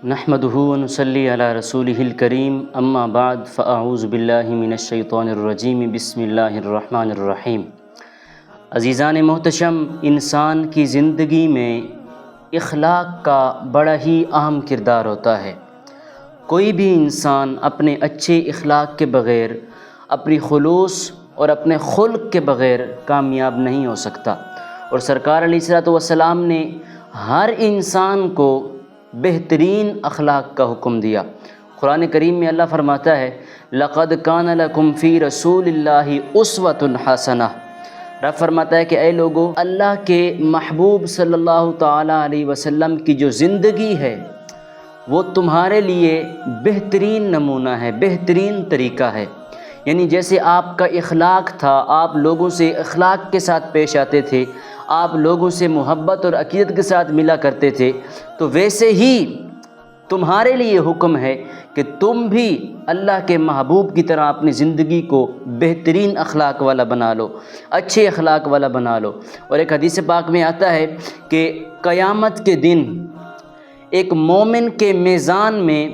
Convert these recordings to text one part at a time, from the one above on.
نحمدہ ونصلی علی رسولہ الکریم اما بعد فاعوذ باللہ من الشیطان الرجیم بسم اللہ الرحمن الرحیم۔ عزیزان محتشم، انسان کی زندگی میں اخلاق کا بڑا ہی اہم کردار ہوتا ہے۔ کوئی بھی انسان اپنے اچھے اخلاق کے بغیر، اپنی خلوص اور اپنے خلق کے بغیر کامیاب نہیں ہو سکتا، اور سرکار علیہ الصلوۃ والسلام نے ہر انسان کو بہترین اخلاق کا حکم دیا۔ قرآن کریم میں اللہ فرماتا ہے لَقَدْ كَانَ لَكُمْ فِي رَسُولِ اللَّهِ أُسْوَةٌ حَسَنَةٌ۔ رب فرماتا ہے کہ اے لوگو، اللہ کے محبوب صلی اللہ تعالیٰ علیہ وسلم کی جو زندگی ہے وہ تمہارے لیے بہترین نمونہ ہے، بہترین طریقہ ہے۔ یعنی جیسے آپ کا اخلاق تھا، آپ لوگوں سے اخلاق کے ساتھ پیش آتے تھے، آپ لوگوں سے محبت اور عقیدت کے ساتھ ملا کرتے تھے، تو ویسے ہی تمہارے لیے حکم ہے کہ تم بھی اللہ کے محبوب کی طرح اپنی زندگی کو بہترین اخلاق والا بنا لو، اچھے اخلاق والا بنا لو۔ اور ایک حدیث پاک میں آتا ہے کہ قیامت کے دن ایک مومن کے میزان میں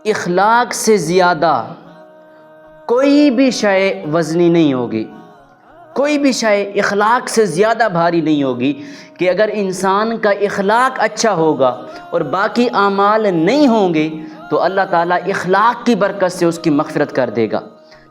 اخلاق سے زیادہ کوئی بھی شے وزنی نہیں ہوگی، کوئی بھی شے اخلاق سے زیادہ بھاری نہیں ہوگی، کہ اگر انسان کا اخلاق اچھا ہوگا اور باقی اعمال نہیں ہوں گے تو اللہ تعالیٰ اخلاق کی برکت سے اس کی مغفرت کر دے گا۔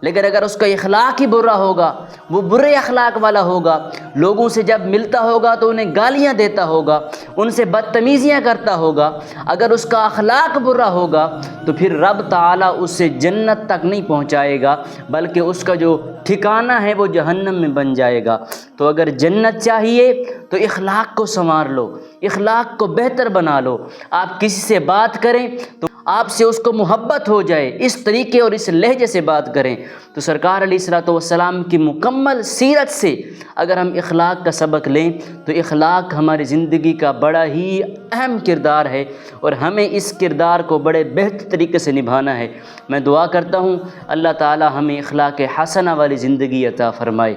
لیکن اگر اس کا اخلاق ہی برا ہوگا، وہ برے اخلاق والا ہوگا، لوگوں سے جب ملتا ہوگا تو انہیں گالیاں دیتا ہوگا، ان سے بدتمیزیاں کرتا ہوگا، اگر اس کا اخلاق برا ہوگا تو پھر رب تعالیٰ اس سے جنت تک نہیں پہنچائے گا، بلکہ اس کا جو ٹھکانہ ہے وہ جہنم میں بن جائے گا۔ تو اگر جنت چاہیے تو اخلاق کو سنوار لو، اخلاق کو بہتر بنا لو۔ آپ کسی سے بات کریں تو آپ سے اس کو محبت ہو جائے، اس طریقے اور اس لہجے سے بات کریں۔ تو سرکار علیہ الصلوۃ والسلام کی مکمل سیرت سے اگر ہم اخلاق کا سبق لیں تو اخلاق ہماری زندگی کا بڑا ہی اہم کردار ہے، اور ہمیں اس کردار کو بڑے بہتر طریقے سے نبھانا ہے۔ میں دعا کرتا ہوں اللہ تعالی ہمیں اخلاق حسنہ والی زندگی عطا فرمائے۔